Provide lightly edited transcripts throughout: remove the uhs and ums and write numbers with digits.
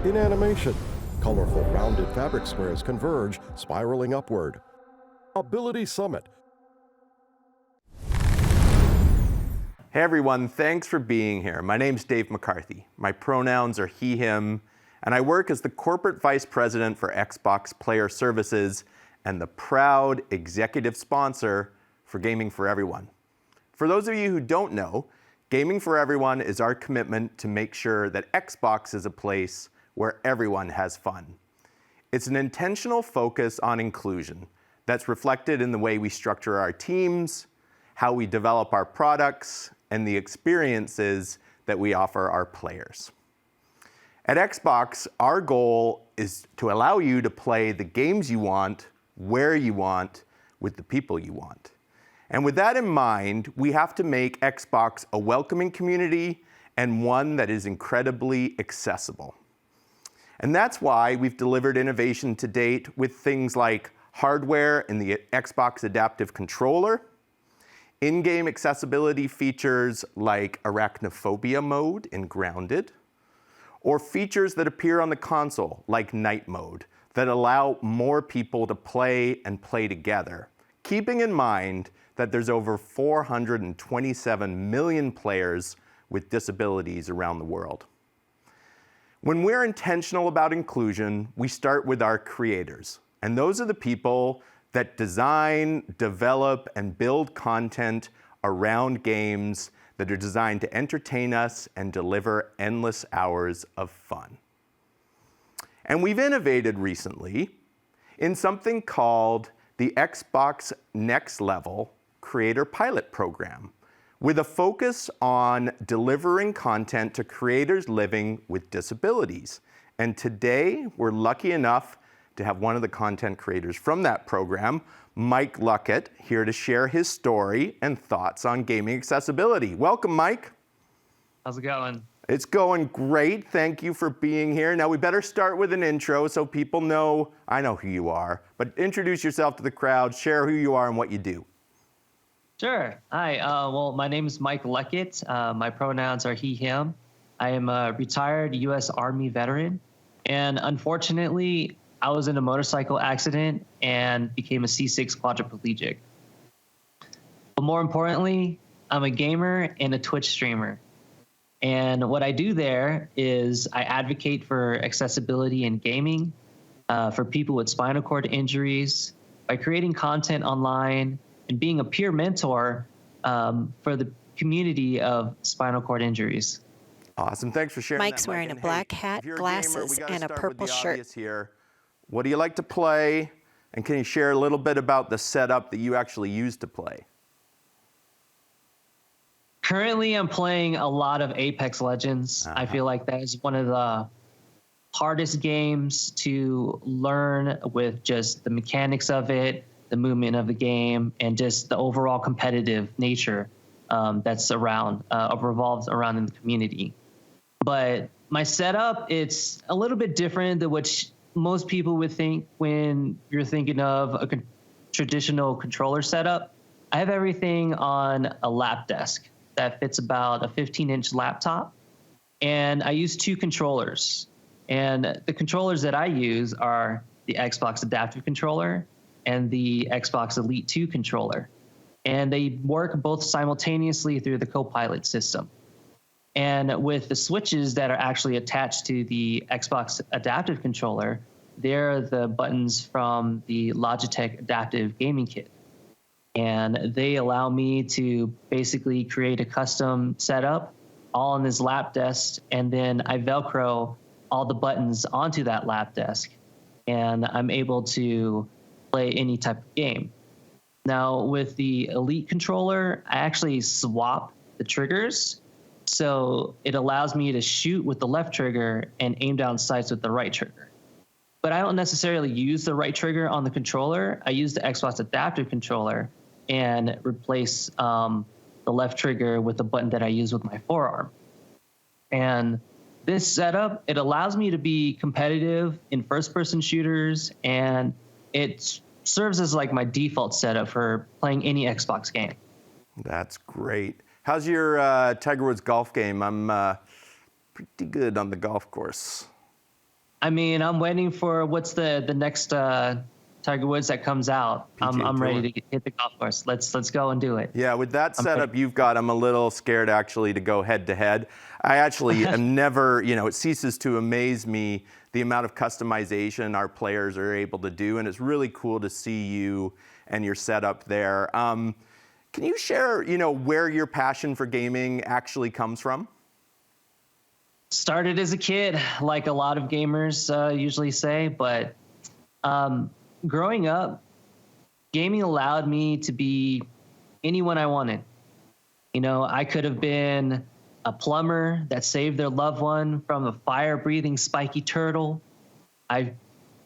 In animation, colorful rounded fabric squares converge, spiraling upward. Ability Summit. Hey everyone, thanks for being here. My name's Dave McCarthy. My pronouns are he, him, and I work as the Corporate Vice President for Xbox Player Services and the proud executive sponsor for Gaming for Everyone. For those of you who don't know, Gaming for Everyone is our commitment to make sure that Xbox is a place where everyone has fun. It's an intentional focus on inclusion that's reflected in the way we structure our teams, how we develop our products, and the experiences that we offer our players. At Xbox, our goal is to allow you to play the games you want, where you want, with the people you want. And with that in mind, we have to make Xbox a welcoming community and one that is incredibly accessible. And that's why we've delivered innovation to date with things like hardware in the Xbox Adaptive Controller, in-game accessibility features like arachnophobia mode in Grounded, or features that appear on the console like night mode that allow more people to play and play together, keeping in mind that there's over 427 million players with disabilities around the world. When we're intentional about inclusion, we start with our creators. And those are the people that design, develop, and build content around games that are designed to entertain us and deliver endless hours of fun. And we've innovated recently in something called the Xbox Next Level Creator Pilot Program, with a focus on delivering content to creators living with disabilities. And today, we're lucky enough to have one of the content creators from that program, Mike Luckett, here to share his story and thoughts on gaming accessibility. Welcome, Mike. How's it going? It's going great. Thank you for being here. Now, we better start with an intro so people know, I know who you are, but introduce yourself to the crowd, share who you are and what you do. Sure. Hi. Well, my name is Mike Luckett. My pronouns are he, him. I am a retired U.S. Army veteran, and unfortunately, I was in a motorcycle accident and became a C6 quadriplegic. But more importantly, I'm a gamer and a Twitch streamer. And what I do there is I advocate for accessibility in gaming for people with spinal cord injuries by creating content online and being a peer mentor for the community of spinal cord injuries. Awesome. Thanks for sharing Mike's that, Mike. wearing a And black hey, hat, if you're a glasses, gamer, we and a gotta start purple with the shirt. obvious here. What do you like to play? And can you share a little bit about the setup that you actually use to play? Currently, I'm playing a lot of Apex Legends. I feel like that is one of the hardest games to learn with just the mechanics of it, the movement of the game, and just the overall competitive nature that's revolves around in the community. But my setup, it's a little bit different than what most people would think when you're thinking of a traditional controller setup. I have everything on a lap desk that fits about a 15-inch laptop, and I use two controllers. And the controllers that I use are the Xbox Adaptive Controller and the Xbox Elite 2 controller. And they work both simultaneously through the Copilot system. And with the switches that are actually attached to the Xbox Adaptive Controller, they're the buttons from the Logitech Adaptive Gaming Kit. And they allow me to basically create a custom setup all on this lap desk, and then I Velcro all the buttons onto that lap desk, and I'm able to play any type of game. Now, with the Elite controller, I actually swap the triggers, so it allows me to shoot with the left trigger and aim down sights with the right trigger. But I don't necessarily use the right trigger on the controller. I use the Xbox Adaptive Controller and replace the left trigger with the button that I use with my forearm. And this setup, it allows me to be competitive in first-person shooters, and it serves as like my default setup for playing any Xbox game. That's great. How's your Tiger Woods golf game? I'm pretty good on the golf course. I mean, I'm waiting for what's the next Tiger Woods that comes out. I'm ready to hit the golf course. Let's go and do it. Yeah, with that setup you've got, I'm a little scared actually to go head to head. I actually am never, it ceases to amaze me the amount of customization our players are able to do, and it's really cool to see you and your setup there. Can you share, where your passion for gaming actually comes from? Started as a kid, like a lot of gamers usually say, but growing up, gaming allowed me to be anyone I wanted. I could have been a plumber that saved their loved one from a fire-breathing spiky turtle. I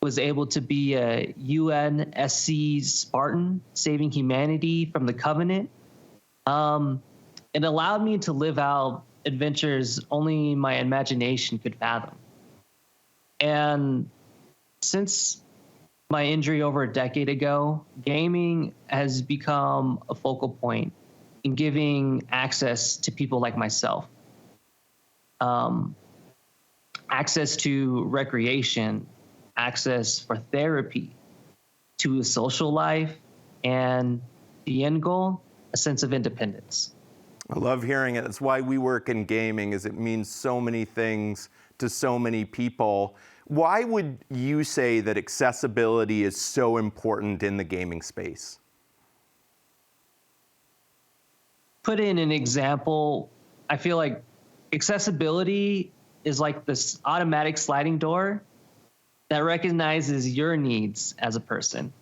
was able to be a UNSC Spartan saving humanity from the Covenant. It allowed me to live out adventures only my imagination could fathom. And since my injury over a decade ago, gaming has become a focal point in giving access to people like myself. Access to recreation, access for therapy, to a social life, and the end goal, a sense of independence. I love hearing it. That's why we work in gaming, is it means so many things to so many people. Why would you say that accessibility is so important in the gaming space? Put in an example, I feel like accessibility is like this automatic sliding door that recognizes your needs as a person.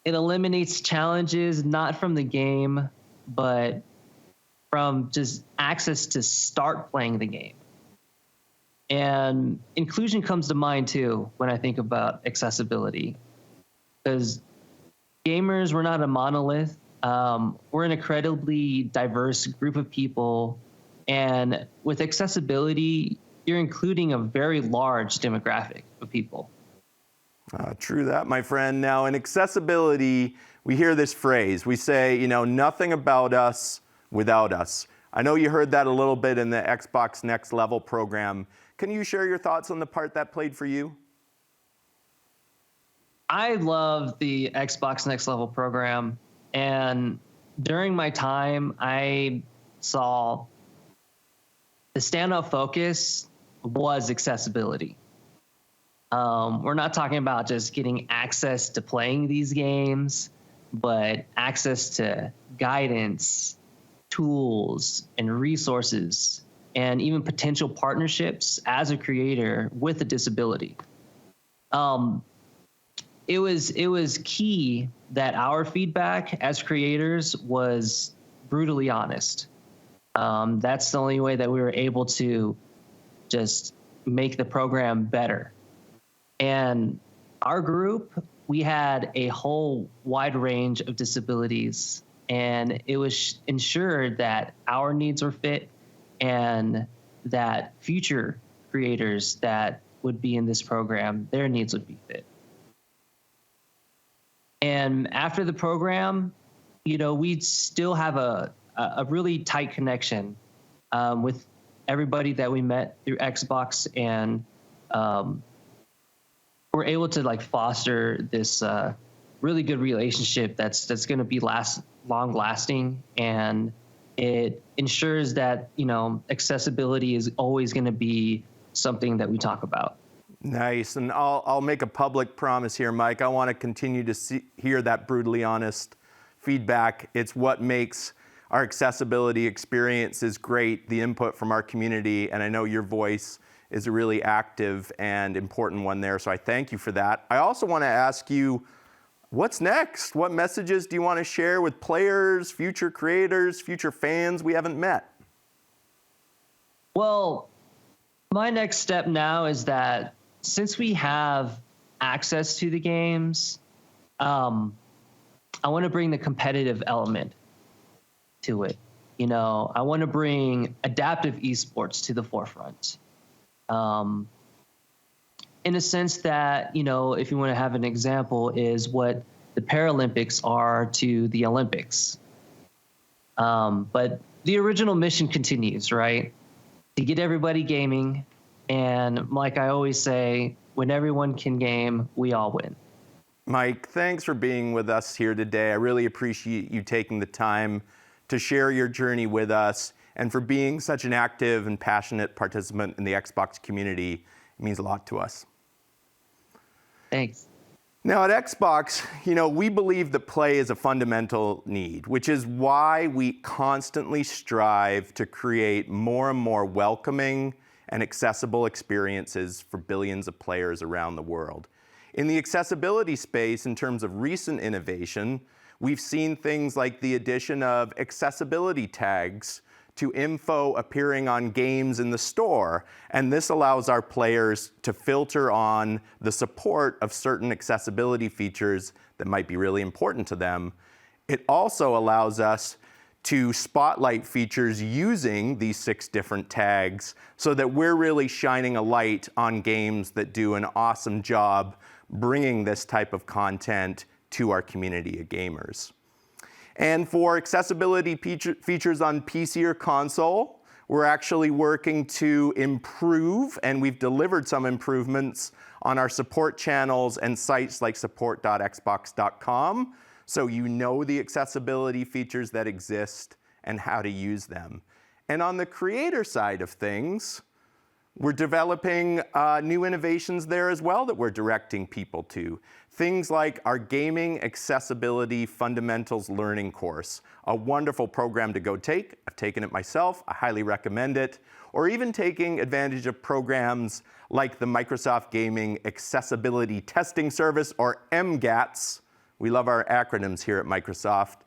It eliminates challenges not from the game, but from just access to start playing the game. And inclusion comes to mind too when I think about accessibility, because gamers, we're not a monolith. We're an incredibly diverse group of people, and with accessibility, you're including a very large demographic of people. True that, my friend. Now, in accessibility, we hear this phrase. We say, nothing about us without us. I know you heard that a little bit in the Xbox Next Level program. Can you share your thoughts on the part that played for you? I love the Xbox Next Level program, and during my time, I saw the standout focus was accessibility. We're not talking about just getting access to playing these games, but access to guidance, tools, and resources, and even potential partnerships as a creator with a disability. It was key that our feedback as creators was brutally honest. That's the only way that we were able to just make the program better. And our group, we had a whole wide range of disabilities, and it was ensured that our needs were fit and that future creators that would be in this program, their needs would be fit. And after the program, we'd still have a really tight connection with everybody that we met through Xbox, and we're able to foster this really good relationship that's going to be long lasting, and it ensures that accessibility is always going to be something that we talk about. Nice, and I'll make a public promise here, Mike. I want to continue to hear that brutally honest feedback. It's what makes our accessibility experiences great, the input from our community, and I know your voice is a really active and important one there, so I thank you for that. I also want to ask you, what's next? What messages do you want to share with players, future creators, future fans we haven't met? Well, my next step now is that since we have access to the games, I want to bring the competitive element to it. I want to bring adaptive esports to the forefront. In a sense that, if you want to have an example, is what the Paralympics are to the Olympics. But the original mission continues, right? To get everybody gaming And like I always say, when everyone can game, we all win. Mike, thanks for being with us here today. I really appreciate you taking the time to share your journey with us and for being such an active and passionate participant in the Xbox community. It means a lot to us. Thanks. Now at Xbox, we believe that play is a fundamental need, which is why we constantly strive to create more and more welcoming and accessible experiences for billions of players around the world. In the accessibility space, in terms of recent innovation, we've seen things like the addition of accessibility tags to info appearing on games in the store. And this allows our players to filter on the support of certain accessibility features that might be really important to them. It also allows us to spotlight features using these 6 different tags so that we're really shining a light on games that do an awesome job bringing this type of content to our community of gamers. And for accessibility features on PC or console, we're actually working to improve, and we've delivered some improvements on our support channels and sites like support.xbox.com, so you know the accessibility features that exist and how to use them. And on the creator side of things, we're developing new innovations there as well that we're directing people to. Things like our Gaming Accessibility Fundamentals Learning course, a wonderful program to go take. I've taken it myself, I highly recommend it. Or even taking advantage of programs like the Microsoft Gaming Accessibility Testing Service, or MGATS. We love our acronyms here at Microsoft.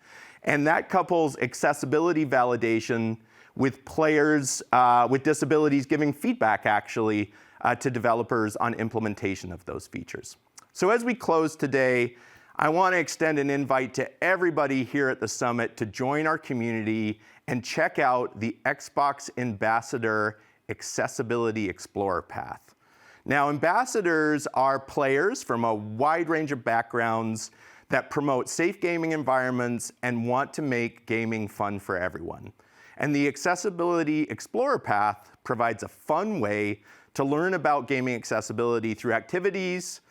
And that couples accessibility validation with players with disabilities giving feedback, actually, to developers on implementation of those features. So as we close today, I want to extend an invite to everybody here at the Summit to join our community and check out the Xbox Ambassador Accessibility Explorer Path. Now, ambassadors are players from a wide range of backgrounds that promote safe gaming environments and want to make gaming fun for everyone. And the Accessibility Explorer Path provides a fun way to learn about gaming accessibility through activities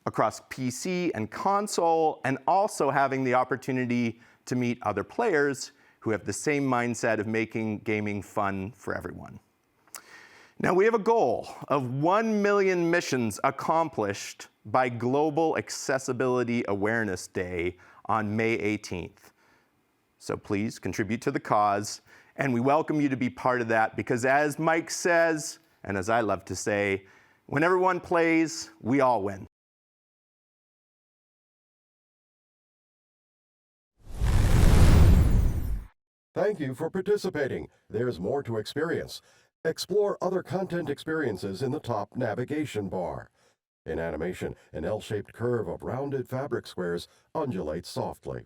across PC and console, and also having the opportunity to meet other players who have the same mindset of making gaming fun for everyone. Now, we have a goal of 1 million missions accomplished by Global Accessibility Awareness Day on May 18th. So please contribute to the cause, and we welcome you to be part of that, because as Mike says, and as I love to say, when everyone plays, we all win. Thank you for participating. There's more to experience. Explore other content experiences in the top navigation bar. In animation, an L-shaped curve of rounded fabric squares undulates softly.